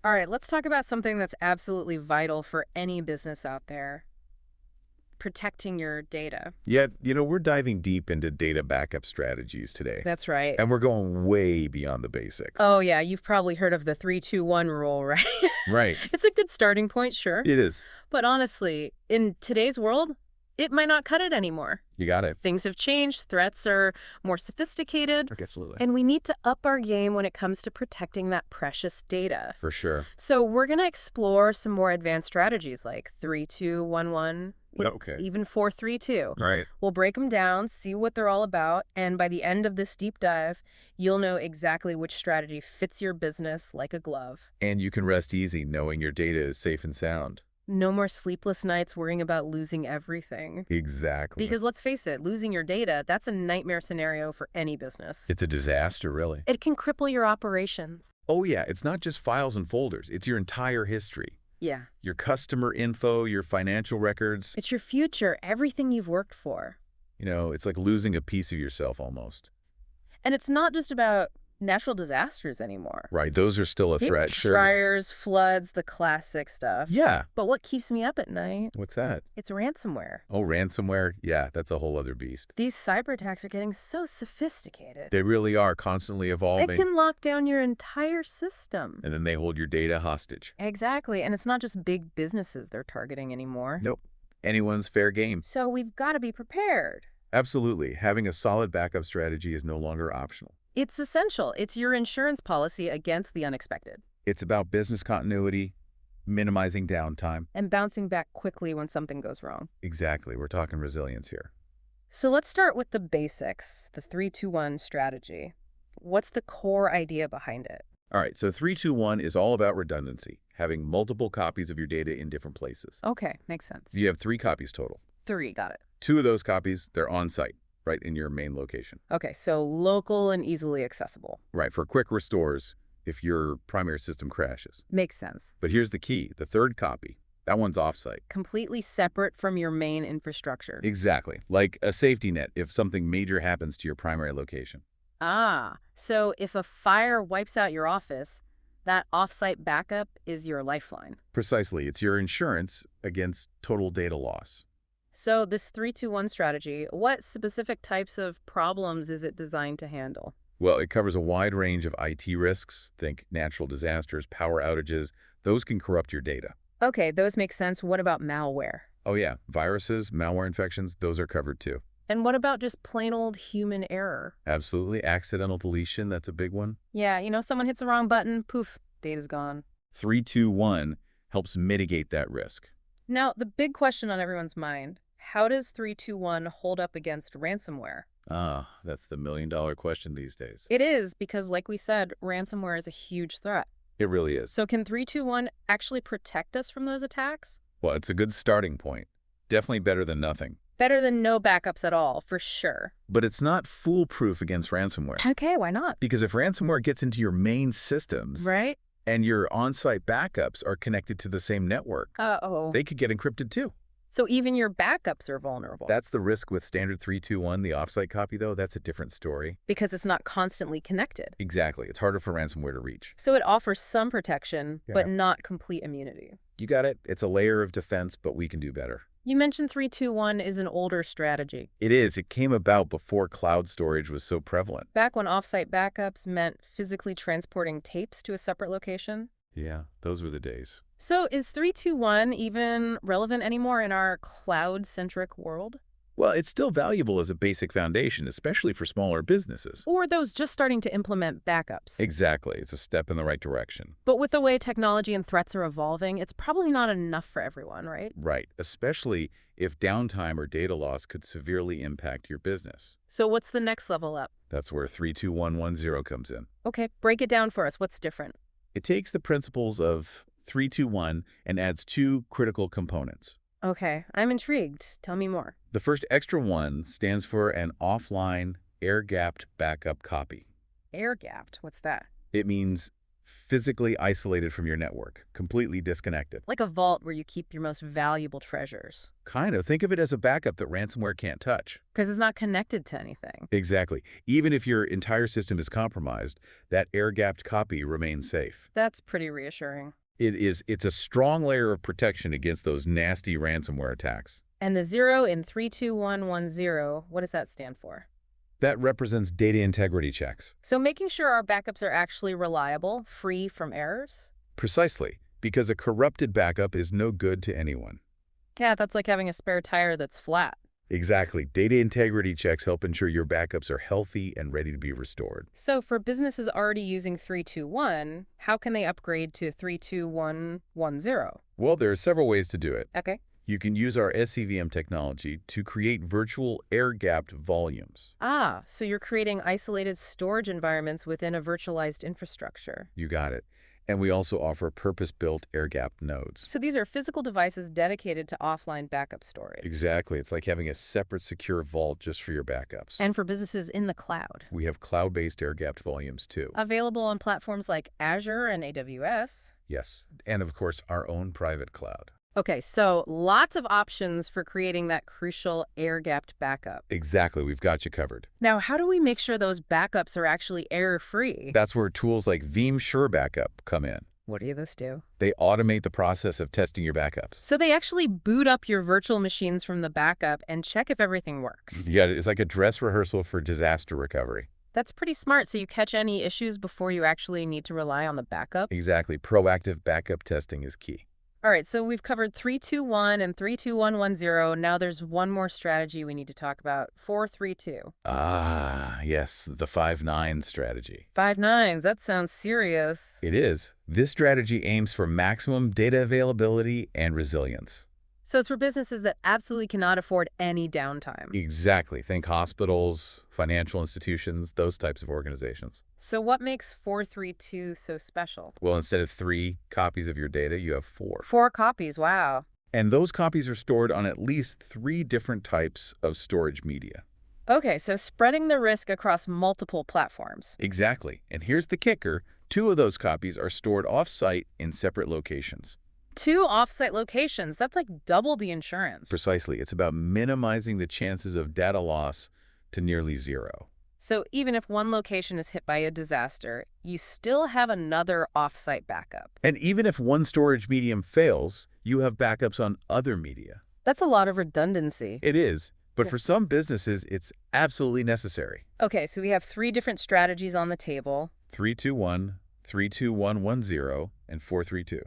All right, let's talk about something that's absolutely vital for any business out there, protecting your data. Yet, we're diving deep into data backup strategies today, That's right. and we're going way beyond the basics. Oh, yeah, you've probably heard of the 3-2-1 rule, right? Right. It's a good starting point, sure. It is. But honestly, in today's world, it might not cut it anymore. You got it. Things have changed, threats are more sophisticated, Absolutely. and we need to up our game when it comes to protecting that precious data. For sure. So we're going to explore some more advanced strategies like 3-2-1-1, Okay. even 4-3-2. Right. We'll break them down, see what they're all about, and by the end of this deep dive, you'll know exactly which strategy fits your business like a glove. And you can rest easy knowing your data is safe and sound. No more sleepless nights worrying about losing everything. Exactly. Because let's face it, losing your data, that's a nightmare scenario for any business. It's a disaster, really. It can cripple your operations. Oh, yeah. It's not just files and folders. It's your entire history. Yeah. Your customer info, your financial records. It's your future, everything you've worked for. It's like losing a piece of yourself almost. And it's not just about natural disasters anymore. Right. Those are still a threat, sure. Fires, floods, the classic stuff. Yeah. But what keeps me up at night? What's that? It's ransomware. Oh, ransomware? Yeah, that's a whole other beast. These cyber attacks are getting so sophisticated. They really are constantly evolving. It can lock down your entire system. And then they hold your data hostage. Exactly. And it's not just big businesses they're targeting anymore. Nope. Anyone's fair game. So we've got to be prepared. Absolutely. Having a solid backup strategy is no longer optional. It's essential. It's your insurance policy against the unexpected. It's about business continuity, minimizing downtime. And bouncing back quickly when something goes wrong. Exactly. We're talking resilience here. So let's start with the basics, the 3-2-1 strategy. What's the core idea behind it? All right. So 3-2-1 is all about redundancy, having multiple copies of your data in different places. Okay, makes sense. You have 3 copies total. 3, got it. 2 of those copies, they're on site, right in your main location. Okay, so local and easily accessible. Right, for quick restores if your primary system crashes. Makes sense. But here's the key. The 3rd copy, that one's offsite. Completely separate from your main infrastructure. Exactly. Like a safety net if something major happens to your primary location. Ah, so if a fire wipes out your office, that offsite backup is your lifeline. Precisely. It's your insurance against total data loss. So this 3-2-1 strategy, what specific types of problems is it designed to handle? Well, it covers a wide range of IT risks. Think natural disasters, power outages. Those can corrupt your data. Okay, those make sense. What about malware? Oh yeah, viruses, malware infections, those are covered too. And what about just plain old human error? Absolutely. Accidental deletion, that's a big one. Yeah, someone hits the wrong button, poof, data's gone. 3-2-1 helps mitigate that risk. Now, the big question on everyone's mind, how does 3-2-1 hold up against ransomware? Ah, that's the million-dollar question these days. It is, because like we said, ransomware is a huge threat. It really is. So can 3-2-1 actually protect us from those attacks? Well, it's a good starting point. Definitely better than nothing. Better than no backups at all, for sure. But it's not foolproof against ransomware. Okay, why not? Because if ransomware gets into your main systems, Right? and your on-site backups are connected to the same network, Uh-oh. they could get encrypted too. So even your backups are vulnerable. That's the risk with standard 3-2-1. The offsite copy, though, that's a different story. Because it's not constantly connected. Exactly. It's harder for ransomware to reach. So it offers some protection, Yeah. but not complete immunity. You got it. It's a layer of defense, but we can do better. You mentioned 3-2-1 is an older strategy. It is. It came about before cloud storage was so prevalent. Back when offsite backups meant physically transporting tapes to a separate location. Yeah, those were the days. So is 3-2-1 even relevant anymore in our cloud-centric world? Well, it's still valuable as a basic foundation, especially for smaller businesses. Or those just starting to implement backups? Exactly. It's a step in the right direction. But with the way technology and threats are evolving, it's probably not enough for everyone, right? Right, especially if downtime or data loss could severely impact your business. So what's the next level up? That's where 3-2-1-1-0 comes in. Okay, break it down for us. What's different? It takes the principles of 3-2-1 and adds 2 critical components. Okay, I'm intrigued. Tell me more. The first extra one stands for an offline, air-gapped backup copy. Air-gapped, what's that? It means physically isolated from your network, completely disconnected. Like a vault where you keep your most valuable treasures. Kind of. Think of it as a backup that ransomware can't touch. Because it's not connected to anything. Exactly. Even if your entire system is compromised, that air-gapped copy remains safe. That's pretty reassuring. It's a strong layer of protection against those nasty ransomware attacks. And the 0 in 32110, what does that stand for? That represents data integrity checks. So making sure our backups are actually reliable, free from errors? Precisely, because a corrupted backup is no good to anyone. Yeah, that's like having a spare tire that's flat. Exactly. Data integrity checks help ensure your backups are healthy and ready to be restored. So for businesses already using 321, how can they upgrade to 32110? Well, there are several ways to do it. Okay. You can use our SCVM technology to create virtual air-gapped volumes. Ah, so you're creating isolated storage environments within a virtualized infrastructure. You got it. And we also offer purpose-built air-gapped nodes. So these are physical devices dedicated to offline backup storage. Exactly. It's like having a separate secure vault just for your backups. And for businesses in the cloud. We have cloud-based air-gapped volumes too. Available on platforms like Azure and AWS. Yes. And of course, our own private cloud. Okay, so lots of options for creating that crucial air-gapped backup. Exactly. We've got you covered. Now, how do we make sure those backups are actually error-free? That's where tools like Veeam Sure Backup come in. What do those do? They automate the process of testing your backups. So they actually boot up your virtual machines from the backup and check if everything works. Yeah, it's like a dress rehearsal for disaster recovery. That's pretty smart, so you catch any issues before you actually need to rely on the backup. Exactly. Proactive backup testing is key. All right, so we've covered 321 and 32110. Now there's one more strategy we need to talk about, 432. Ah, yes, the 5-9 strategy. 5 nines, that sounds serious. It is. This strategy aims for maximum data availability and resilience. So it's for businesses that absolutely cannot afford any downtime. Exactly. Think hospitals, financial institutions, those types of organizations. So what makes 432 so special? Well, instead of 3 copies of your data, you have 4. 4 copies, wow. And those copies are stored on at least 3 different types of storage media. Okay, so spreading the risk across multiple platforms. Exactly. And here's the kicker. 2 of those copies are stored off-site in separate locations. 2 off-site locations, that's like double the insurance. Precisely. It's about minimizing the chances of data loss to nearly 0. So even if one location is hit by a disaster, you still have another off-site backup. And even if one storage medium fails, you have backups on other media. That's a lot of redundancy. It is, but Yeah. for some businesses, it's absolutely necessary. Okay, so we have 3 different strategies on the table. 321, 32110, and 432.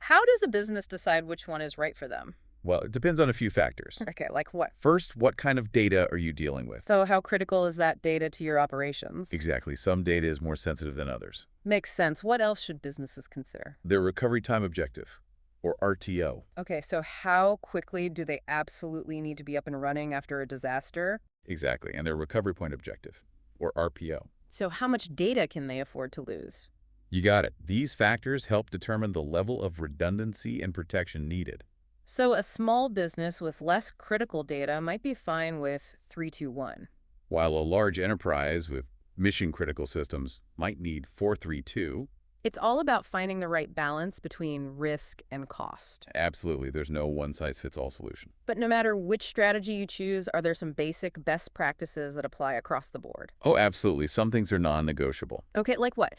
How does a business decide which one is right for them? Well, it depends on a few factors. Okay, like what? First, what kind of data are you dealing with? So how critical is that data to your operations? Exactly. Some data is more sensitive than others. Makes sense. What else should businesses consider? Their recovery time objective, or RTO. Okay, so how quickly do they absolutely need to be up and running after a disaster? Exactly. And their recovery point objective, or RPO. So how much data can they afford to lose? You got it. These factors help determine the level of redundancy and protection needed. So a small business with less critical data might be fine with 321. While a large enterprise with mission-critical systems might need 432. It's all about finding the right balance between risk and cost. Absolutely, there's no one-size-fits-all solution. But no matter which strategy you choose, are there some basic best practices that apply across the board? Oh, absolutely. Some things are non-negotiable. Okay, like what?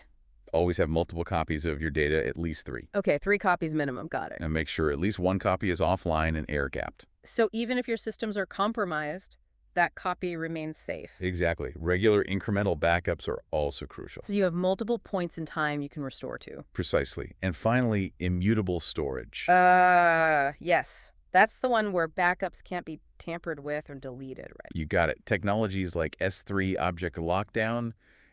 Always have multiple copies of your data, at least 3. Okay, 3 copies minimum, got it. And make sure at least 1 copy is offline and air-gapped. So even if your systems are compromised, that copy remains safe. Exactly. Regular incremental backups are also crucial. So you have multiple points in time you can restore to. Precisely. And finally, immutable storage. Yes. That's the one where backups can't be tampered with or deleted, right? You got it. Technologies like S3 object lockdown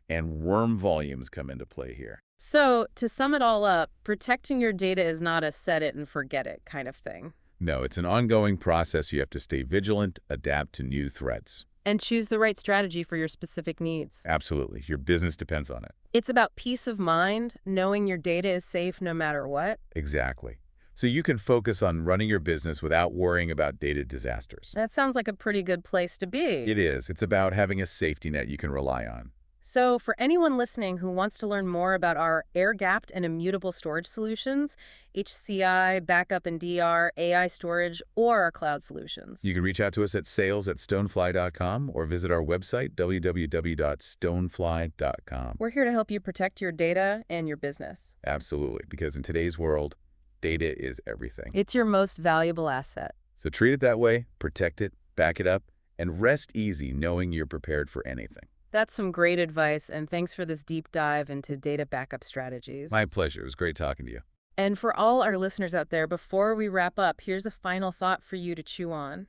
and worm volumes come into play here. So to sum it all up, protecting your data is not a set it and forget it kind of thing. No, it's an ongoing process. You have to stay vigilant, adapt to new threats. And choose the right strategy for your specific needs. Absolutely. Your business depends on it. It's about peace of mind, knowing your data is safe no matter what. Exactly. So you can focus on running your business without worrying about data disasters. That sounds like a pretty good place to be. It is. It's about having a safety net you can rely on. So, for anyone listening who wants to learn more about our air-gapped and immutable storage solutions, HCI, backup and DR, AI storage, or our cloud solutions, You can reach out to us at sales@stonefly.com or visit our website, www.stonefly.com. we're here to help you protect your data and your business. Absolutely, because in today's world, data is everything. It's your most valuable asset. So treat it that way, protect it, back it up, and rest easy knowing you're prepared for anything. That's some great advice, and thanks for this deep dive into data backup strategies. My pleasure. It was great talking to you. And for all our listeners out there, before we wrap up, here's a final thought for you to chew on.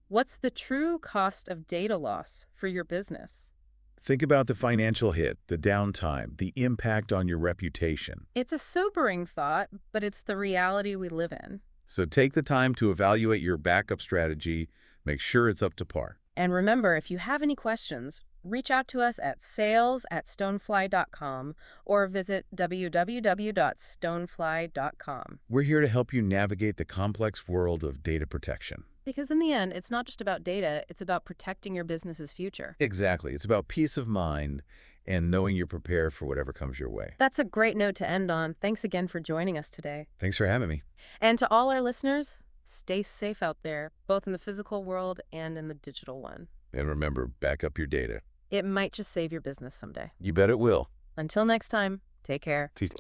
What's the true cost of data loss for your business? Think about the financial hit, the downtime, the impact on your reputation. It's a sobering thought, but it's the reality we live in. So take the time to evaluate your backup strategy. Make sure it's up to par. And remember, if you have any questions, reach out to us at sales@stonefly.com or visit www.stonefly.com. We're here to help you navigate the complex world of data protection. Because in the end, it's not just about data, it's about protecting your business's future. Exactly. It's about peace of mind and knowing you're prepared for whatever comes your way. That's a great note to end on. Thanks again for joining us today. Thanks for having me. And to all our listeners, stay safe out there, both in the physical world and in the digital one. And remember, back up your data. It might just save your business someday. You bet it will. Until next time, take care. Peace.